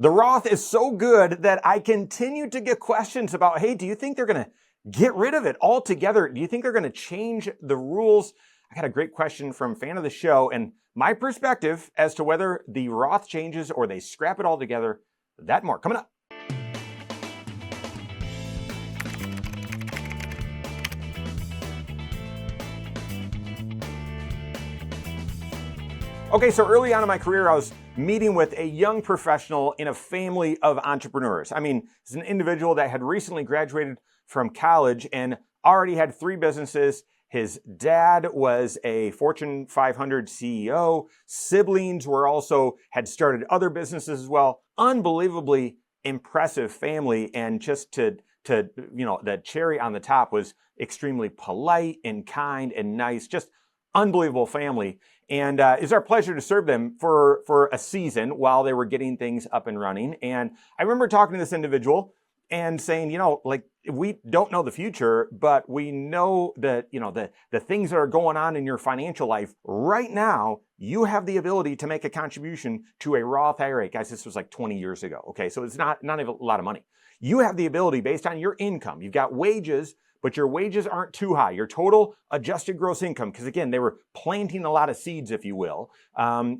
The Roth is so good that I continue to get questions about, hey, do you think they're going to get rid of it altogether? Do you think they're going to change the rules? I got a great question from a fan of the show, and my perspective as to whether the Roth changes or they scrap it altogether, that more coming up. Okay, so early on in my career, I was meeting with a young professional in a family of entrepreneurs. I mean, it's an individual that had recently graduated from college and already had 3 businesses. His dad was a Fortune 500 CEO. Siblings had started other businesses as well. Unbelievably impressive family, and just the cherry on the top was extremely polite and kind and nice. Just unbelievable family. And it's our pleasure to serve them for a season while they were getting things up and running. And I remember talking to this individual and saying, we don't know the future, but we know that, the things that are going on in your financial life right now, you have the ability to make a contribution to a Roth IRA. Guys, this was like 20 years ago. Okay, so it's not even a lot of money. You have the ability based on your income. You've got wages, but your wages aren't too high. Your total adjusted gross income, because again, they were planting a lot of seeds, if you will.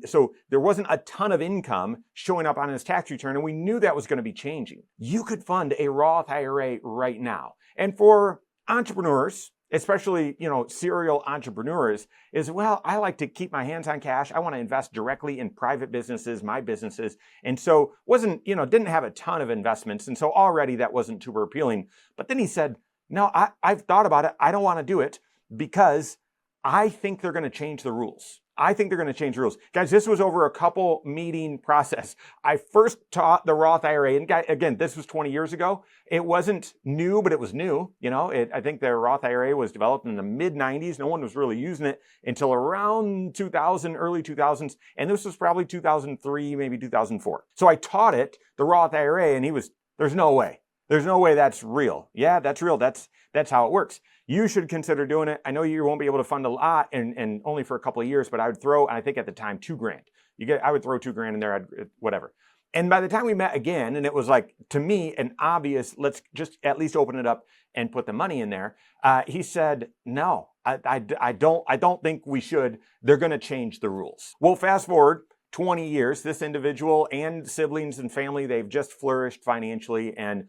So there wasn't a ton of income showing up on his tax return, and we knew that was going to be changing. You could fund a Roth IRA right now. And for entrepreneurs, especially, serial entrepreneurs, I like to keep my hands on cash. I want to invest directly in private businesses, my businesses. And so didn't have a ton of investments. And so already that wasn't super appealing. But then he said, no, I've thought about it. I don't want to do it because I think they're going to change the rules. Guys, this was over a couple meeting process. I first taught the Roth IRA, and again, this was 20 years ago. It wasn't new, but it was new. I think the Roth IRA was developed in the mid 90s. No one was really using it until around 2000, early 2000s. And this was probably 2003, maybe 2004. So I taught it, the Roth IRA, and there's no way. There's no way that's real. Yeah, that's real. That's how it works. You should consider doing it. I know you won't be able to fund a lot and only for a couple of years, but I would throw, I think at the time, $2,000. I would throw $2,000 in there, whatever. And by the time we met again, and it was like, to me, an obvious, let's just at least open it up and put the money in there. He said, no, I don't think we should. They're going to change the rules. Well, fast forward 20 years, this individual and siblings and family, they've just flourished financially, and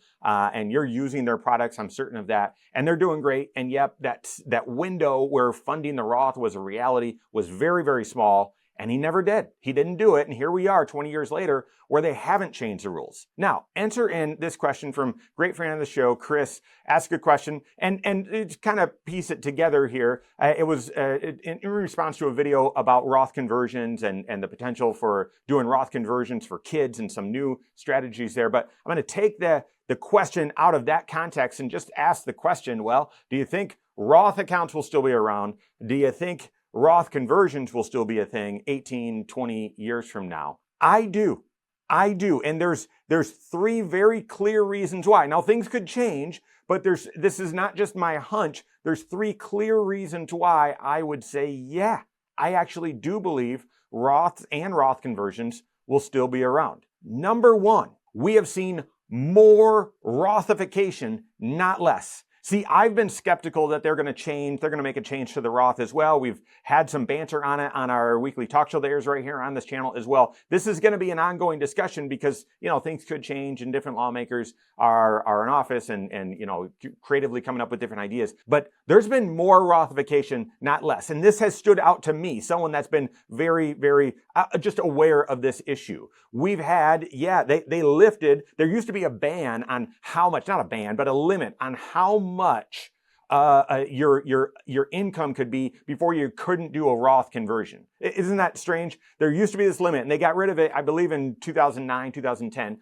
you're using their products. I'm certain of that. And they're doing great. And yep, that window where funding the Roth was a reality was very, very small. And he never did. He didn't do it. And here we are 20 years later where they haven't changed the rules. Now, enter in this question from great friend of the show, Chris. Ask a question and kind of piece it together here. It was in response to a video about Roth conversions and the potential for doing Roth conversions for kids and some new strategies there. But I'm going to take the question out of that context and just ask the question, well, do you think Roth accounts will still be around? Do you think Roth conversions will still be a thing 18, 20 years from now? I do. And there's 3 very clear reasons why. Now, things could change, but this is not just my hunch. There's 3 clear reasons why I would say, yeah, I actually do believe Roths and Roth conversions will still be around. Number 1, we have seen more Rothification, not less. See, I've been skeptical that they're going to change. They're going to make a change to the Roth as well. We've had some banter on it on our weekly talk show that airs right here on this channel as well. This is going to be an ongoing discussion because, things could change and different lawmakers are in office and creatively coming up with different ideas. But there's been more Rothification, not less. And this has stood out to me, someone that's been very, very just aware of this issue. We've had, they lifted, there used to be a ban on how much, not a ban, but a limit on how much your income could be before you couldn't do a Roth conversion. Isn't that strange? There used to be this limit, and they got rid of it, I believe, in 2009, 2010.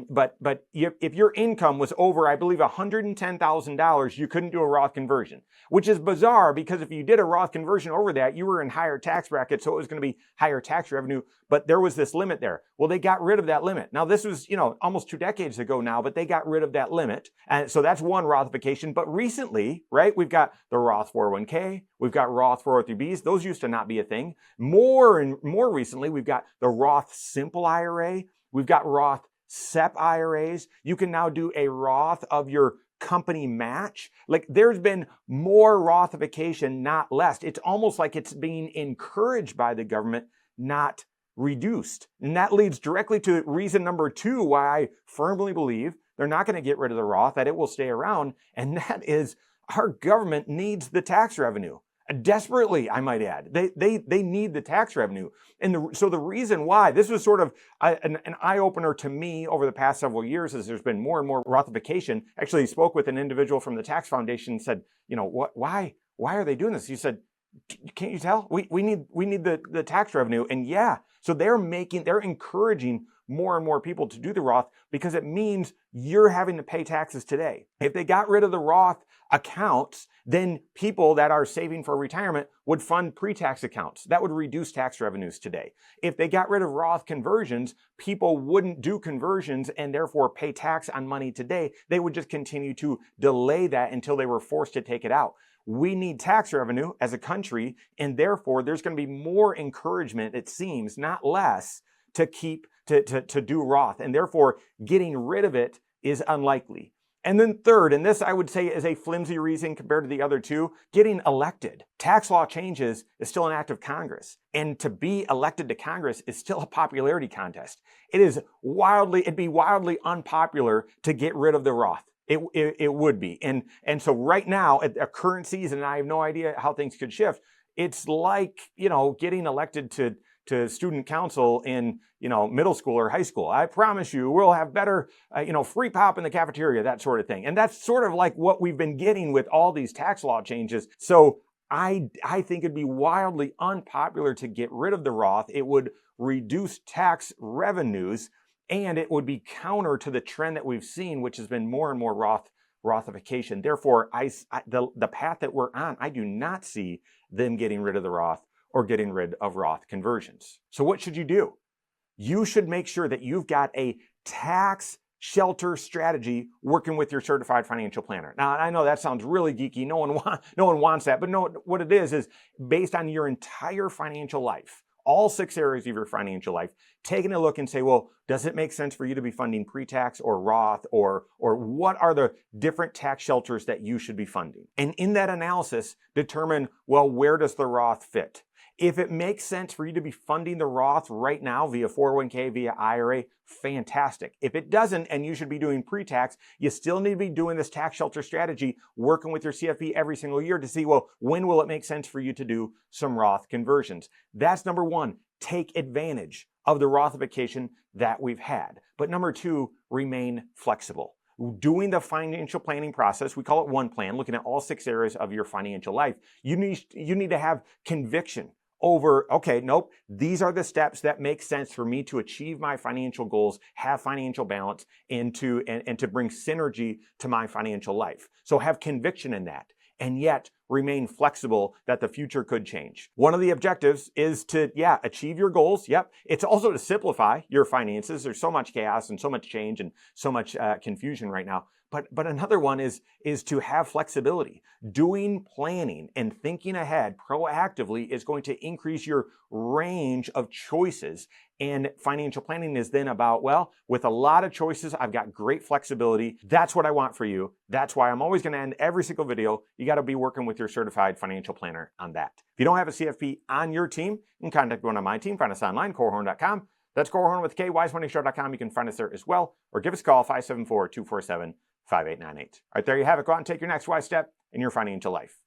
But if your income was over, I believe, $110,000, you couldn't do a Roth conversion, which is bizarre because if you did a Roth conversion over that, you were in higher tax bracket, so it was going to be higher tax revenue. But there was this limit there. Well, they got rid of that limit. Now, this was, almost 2 decades ago now, but they got rid of that limit. And so that's one Rothification. But recently, right, we've got the Roth 401k, we've got Roth 403bs. Those used to not be a thing. More recently, we've got the Roth Simple IRA. We've got Roth SEP IRAs. You can now do a Roth of your company match. Like, there's been more Rothification, not less. It's almost like it's being encouraged by the government, not reduced. And that leads directly to reason number 2 why I firmly believe they're not going to get rid of the Roth, that it will stay around. And that is, our government needs the tax revenue. Desperately, I might add. They need the tax revenue. And so the reason why, this was sort of an eye-opener to me over the past several years, as there's been more and more Rothification. Actually, spoke with an individual from the Tax Foundation and said, why are they doing this? He said, can't you tell? We need the tax revenue. And yeah, so they're encouraging more and more people to do the Roth because it means you're having to pay taxes today. If they got rid of the Roth accounts, then people that are saving for retirement would fund pre-tax accounts. That would reduce tax revenues today. If they got rid of Roth conversions, people wouldn't do conversions and therefore pay tax on money today. They would just continue to delay that until they were forced to take it out. We need tax revenue as a country, and therefore there's going to be more encouragement, it seems, not less, to do Roth, and therefore getting rid of it is unlikely. And then third, and this I would say is a flimsy reason compared to the other two, getting elected. Tax law changes is still an act of Congress, and to be elected to Congress is still a popularity contest. It'd be wildly unpopular to get rid of the Roth. It would be. And so right now, at a current season, and I have no idea how things could shift, it's like, getting elected to student council in, middle school or high school. I promise you, we'll have better, free pop in the cafeteria, that sort of thing. And that's sort of like what we've been getting with all these tax law changes. So I think it'd be wildly unpopular to get rid of the Roth. It would reduce tax revenues, and it would be counter to the trend that we've seen, which has been more and more Rothification. Therefore, the path that we're on, I do not see them getting rid of the Roth or getting rid of Roth conversions. So what should you do? You should make sure that you've got a tax shelter strategy working with your certified financial planner. Now, I know that sounds really geeky. No one wants that, but no, what it is based on your entire financial life, all 6 areas of your financial life, taking a look and say, well, does it make sense for you to be funding pre-tax or Roth, or what are the different tax shelters that you should be funding? And in that analysis, determine, well, where does the Roth fit? If it makes sense for you to be funding the Roth right now via 401k, via IRA, fantastic. If it doesn't, and you should be doing pre-tax, you still need to be doing this tax shelter strategy, working with your CFP every single year to see, well, when will it make sense for you to do some Roth conversions? That's number 1. Take advantage of the Rothification that we've had. But number 2, remain flexible. Doing the financial planning process, we call it one plan, looking at all 6 areas of your financial life. You need to have conviction over, okay, nope, these are the steps that make sense for me to achieve my financial goals, have financial balance, and to bring synergy to my financial life. So have conviction in that, and yet remain flexible that the future could change. One of the objectives is to, achieve your goals. Yep. It's also to simplify your finances. There's so much chaos and so much change and so much confusion right now. But another one is to have flexibility. Doing planning and thinking ahead proactively is going to increase your range of choices. And financial planning is then about, well, with a lot of choices, I've got great flexibility. That's what I want for you. That's why I'm always going to end every single video. You got to be working with your certified financial planner on that. If you don't have a CFP on your team, you can contact one on my team. Find us online, Korhorn.com. That's Korhorn with K, wisemoneyshow.com. You can find us there as well, or give us a call, 574-247-5898. All right, there you have it. Go out and take your next wise step in your financial life.